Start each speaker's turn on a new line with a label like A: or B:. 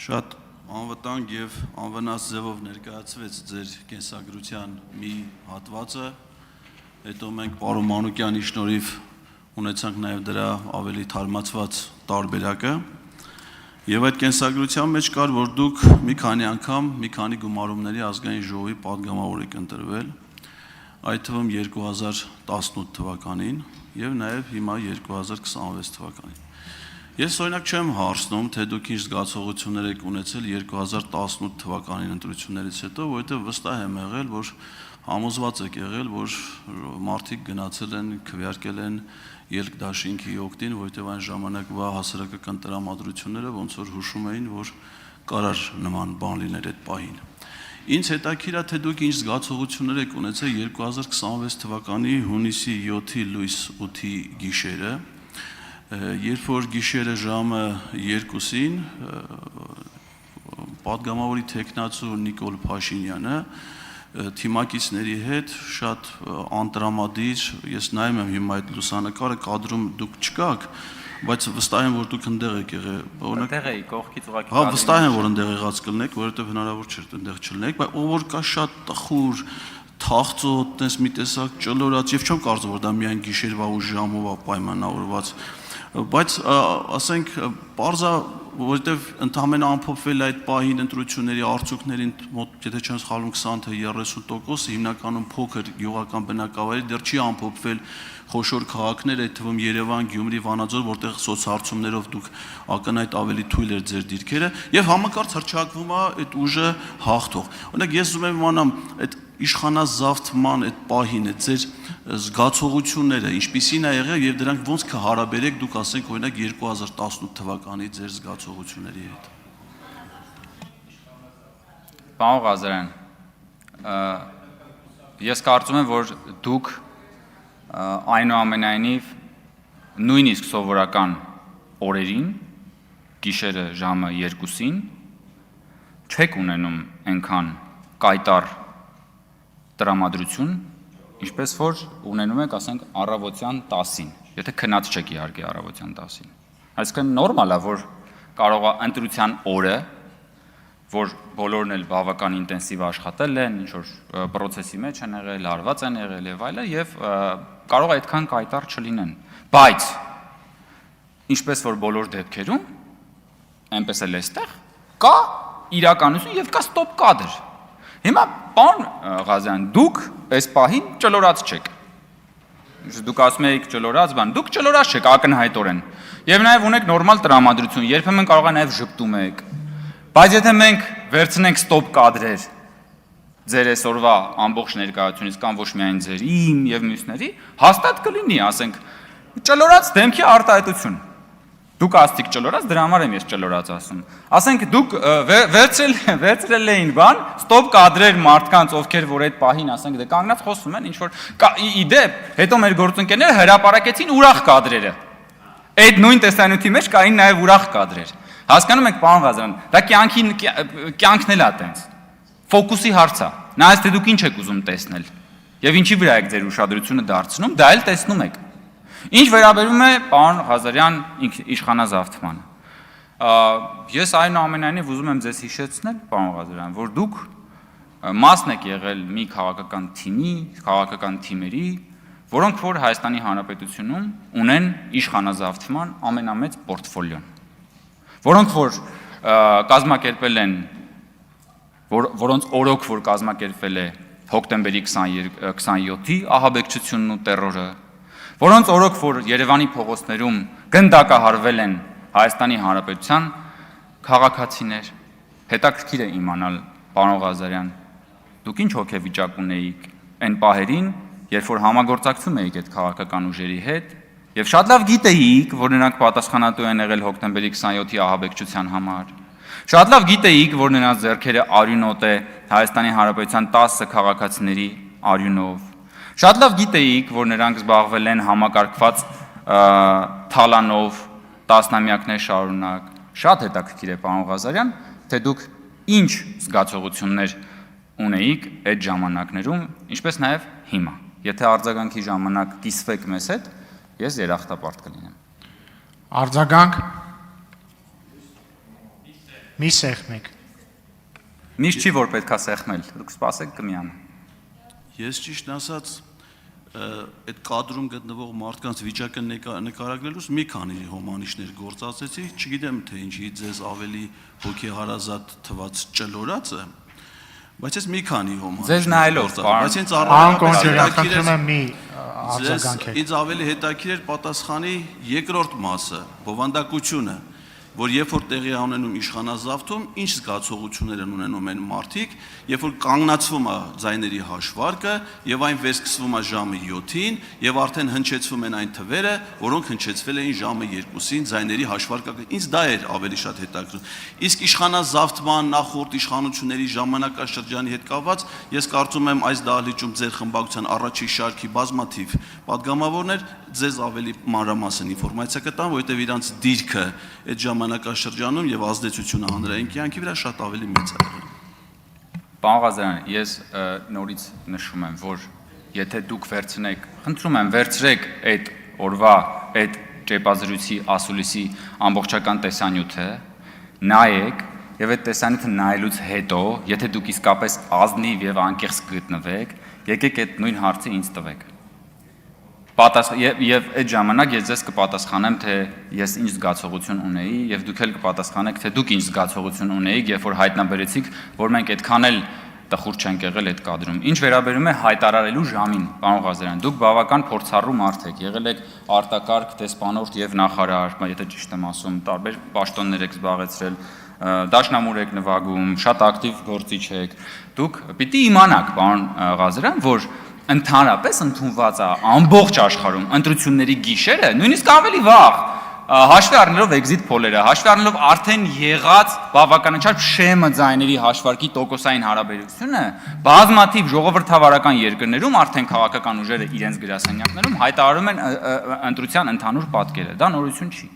A: Շատ անվտանգ եւ անվնաս ձևով ներկայացվեց ձեր կենսագրության մի հատվածը, հետո մենք պարոն Մանուկյանի շնորհիվ ունեցանք նաեւ դրա ավելի թարմացված տարբերակը եւ այդ կենսագրության մեջ կար, որ դուք մի քանի անգամ մի քանի գումարումների ազգային ժողովի падգամավոր եք ընտրվել, այդ թվում 2018 թվականին եւ նաեւ հիմա 2026 թվականին։ Ես օրինակ չեմ հարցնում, թե դուք ինչ զգացողություններ եք ունեցել 2018 թվականին ընտրություններից հետո, որովհետև վստահ եմ եղել, որ համոզված եք եղել, որ մարդիկ գնացել են, քվեարկել են ելք դաշինքի օգտին, որովհետև այն ժամանակվա հասարակական տրամադրությունները ոնց որ հուշում էին, որ կարար նման բան լիներ այդ պահին։ Ինձ հետաքրքիր է, թե դուք ինչ զգացողություններ եք ունեցել 2026 թվականի հունիսի 7-ի լույս 8-ի գիշերը, երբ որ գիշերը ժամը 2-ին падգամավորի տեխնացու Նիկոլ Փաշինյանը թիմակիցների հետ շատ անտրամադիր, ես նայում եմ հիմա այդ լուսանկարը, կադրում դուք չկաք, բայց վստահ եմ, որ դուք ընդեղ եք եղել,
B: Ընդեղ էի, կողքից ուղղակի։
A: Հա, վստահ եմ, որ ընդեղ եղած կլնեք, որովհետև հնարավոր չէ ընդեղ չլնեք, բայց ով որ կա շատ տխուր, թախծոտ, տես մի տեսակ ճլորած, եւ չեմ կարծում, որ դա միայն գիշերվա ու ժամով է պայմանավորված, բայց ասենք պարզա, որովհետև ընդհանրապես ամփոփվել այդ պահին ընտրությունների արդյունքներին մոտ, եթե չեմ սխալվում, 20 թե 30%, հիմնականում փոքր գյուղական բնակավայրի դեռ չի ամփոփվել խոշոր քաղաքներ, այդ թվում Երևան, Գյումրի, Վանաձոր, որտեղ սոցհարցումներով դուք ակնհայտ ավելի թույլ էր ձեր դիրքերը, եւ համակարգ հռչակվում է այդ ուժը հաղթող։ Օրինակ ես ուզում եմ իմանամ այդ իշխանազավթման այդ պահին է ձեր զգացողությունները ինչպիսին է եղել եւ դրանք ոնց կհարաբերեք դուք ասենք օրինակ 2018 թվականի ձեր զգացողությունների հետ։
B: Պարոն Ղազարյան, ես կարծում եմ, որ դուք այնուամենայնիվ նույնիսկ սովորական օրերին գիշերը ժամը 2-ին չեք ունենում այնքան կայտար տրամադրություն, ինչպես որ ունենում եք, ասենք, առավոտյան 10-ին, եթե քնած չեք իհարկե առավոտյան 10-ին։ Այսինքն նորմալ է, որ կարող է ընտրության օրը, որ բոլորն էլ բավական ինտենսիվ աշխատել են, ինչ որ process-ի մեջ են եղել, հարված են եղել եւ այլն, եւ կարող է այդքան կայտար չլինեն։ Բայց ինչպես որ բոլոր դեպքերում, այնպես էլ էստեղ կա իրականություն եւ կա ստոպ կադր։ Հիմա պարոն Ղազարյան, դուք այս պահին ճլորած չեք։ Դուք ասում եք ճլորած բան, դուք ճլորած չեք ակնհայտորեն։ Եվ նաև ունեք նորմալ տրամադրություն, երբեմն կարող է նաև ժպտում եք։ Բայց եթե մենք վերցնենք ստոպ կադրեր ձեր այսօրվա ամբողջ ներկայությունից կամ ոչ միայն ձեր, իմ եւ մյուսների, հաստատ կլինի, ասենք, ճլորած դեմքի արտահայտություն։ Դուք աստիկ ճլորած, դրա համար եմ ես ճլորած ասում։ Ասենք դուք վերցրել էին բան, ստոպ կադրեր մարդկանց, ովքեր որ այդ պահին, ասենք, դե կանգնած խոսում են, ինչ որ իդեպ, հետո մեր գործընկերները հրապարակեցին ուրախ կադրերը։ Այդ նույն տեսանյութի մեջ կային նաև ուրախ կադրեր։ Հասկանում եք, պարոն Ղազարյան, դա կյանքն էլ է տենց։ Ֆոկուսի հարց է։ Նայած թե դուք ինչ եք ուզում տեսնել։ Եվ ինչի վրա եք ձեր ուշադրությունը դարձնում, դա էլ տեսնում եք։ Ինչ վերաբերում է պարոն Ղազարյան իշխանազավթմանը, ես այնուամենայնիվ ուզում եմ ձեզ հիշեցնել, պարոն Ղազարյան, որ դուք մասն եք եղել մի քաղաքական թիմի, քաղաքական թիմերի, որոնք որ Հայաստանի Հանրապետությունում ունեն իշխանազավթման ամենամեծ պորտֆոլիոն, որոնք որ կազմակերպել են, որոնց օրոք որ կազմակերպվել է հոկտեմբերի 27-ի ահաբեկչությունն ու տերորը, որոնց օրոք որ Երևանի փողոցներում գնդակահարվել են Հայաստանի Հանրապետության քաղաքացիներ, հետաքրքիր է իմանալ, պարոն Ղազարյան, դուք ինչ հոգեվիճակ ունեիք այն պահերին, երբ որ համագործակցում էիք այդ քաղաքական ուժերի հետ, եւ շատ լավ գիտեիք, որ նրանք պատասխանատու են եղել հոկտեմբերի 27-ի ահաբեկչության համար, շատ լավ գիտեիք, որ նրանց ձեռքերը արյունոտ է Հայաստանի Հանրապետության 10 քաղաքացիների արյունով, շատ լավ գիտեիք, որ նրանք զբաղվել են համակարգված թալանով տասնամյակներ շարունակ, շատ հետաքրքիր է, պարոն Ղազարյան, թե դուք ինչ զգացողություններ ունեիք այդ ժամանակներում, ինչպես նաև հիմա։ Եթե արձագանքի ժամանակ կիսվեք մեզ հետ, ես երախտապարտ կլինեմ։
C: Արձագանք։ Մի սեղմեք։
B: Միշտ չի որ պետքա սեղմել, դուք սպասեք կմիանը։
A: Ես ճիշտ ասած այդ կադրում գտնվող մարդկանց վիճակը նկարագրելուց մի քանի հոմանիշներ գործածեցի, չգիտեմ թե ինչի ձեզ ավելի հոգեհարազատ թված ճլորացը, բայց ես մի քանի հոմանիշ։
B: Ձեզ նայելով,
A: բայց ինձ
C: խնդրում եմ մի արձագանքեք։
A: Ինձ ավելի հետաքրքիր էր պատասխանի երկրորդ մասը, բովանդակությունը, որ երբ որ տեղի ունենում իշխանազավթում, ինչ զգացողություններ են ունենում են մարդիկ, երբ որ կանգնացվում է ձայների հաշվարկը եւ այն վերսկսվում է ժամը 7-ին եւ արդեն հնչեցվում են այն թվերը, որոնք հնչեցվել էին ժամը 2-ին ձայների հաշվարկը։ Ինձ դա էր ավելի շատ հետաքրքիր։ Իսկ իշխանազավթման նախորդ իշխանությունների ժամանակաշրջանի հետ կապված ես կարծում եմ այս դահլիճում ձեր խմբակցության առաջի շարքի բազմաթիվ падգամավորներ ձեզ ավելի մանրամասն ինֆորմացիա կտան, որովհետև իրանց դիրքը այդ ժամանակաշրջանում եւ ազդեցությունը հանրային կյանքի վրա շատ ավելի մեծ է եղել։
B: Պարոն Ղազարյան, ես նորից նշում եմ, որ եթե դուք վերցնեք, խնդրում եմ, վերցրեք այդ օրվա այդ ճեպազրույցի ասուլիսի ամբողջական տեսանյութը, նայեք եւ այդ տեսանյութը նայելուց հետո, եթե դուք իսկապես ազնիվ եւ անկեղծ գտնվեք, եկեք այդ նույն հարցը ինձ տվեք։ Եվ այդ ժամանակ ես ձեզ կպատասխանեմ, թե ես ինչ զգացողություն ունեի եւ դուք էլ կպատասխանեք, թե դուք ինչ զգացողություն ունեիք, երբ որ հայտնաբերեցիք, որ մենք այդքան էլ տխուր չենք եղել այդ կադրում։ Ինչ վերաբերում է հայտարարելու ժամին, պարոն Ղազարյան, դուք բավական փորձառու մարդ եք, եղել եք արտակարգ, դեսպանորդ եւ նախարար, եթե ճիշտ եմ ասում, տարբեր պաշտոններ եք զբաղեցրել, դաշնամուր եք նվագում, շատ ակտիվ գործիչ եք։ Դուք պիտի իմանաք, պարոն Ղազարյան, որ ընդհանրապես ընդունված է ամբողջ աշխարհում ընտրությունների գիշերը, նույնիսկ ավելի վաղ, հաշվի առնելով էքզիտ փոլերը, հաշվի առնելով արդեն եղած բավականաչափ շեմը ձայների հաշվարկի տոկոսային հարաբերությունը, բազմաթիվ ժողովրդավարական երկրներում արդեն քաղաքական ուժերը իրենց գրասենյակներում հայտարարում են ընտրության ընդհանուր պատկերը։ Դա նորություն չի։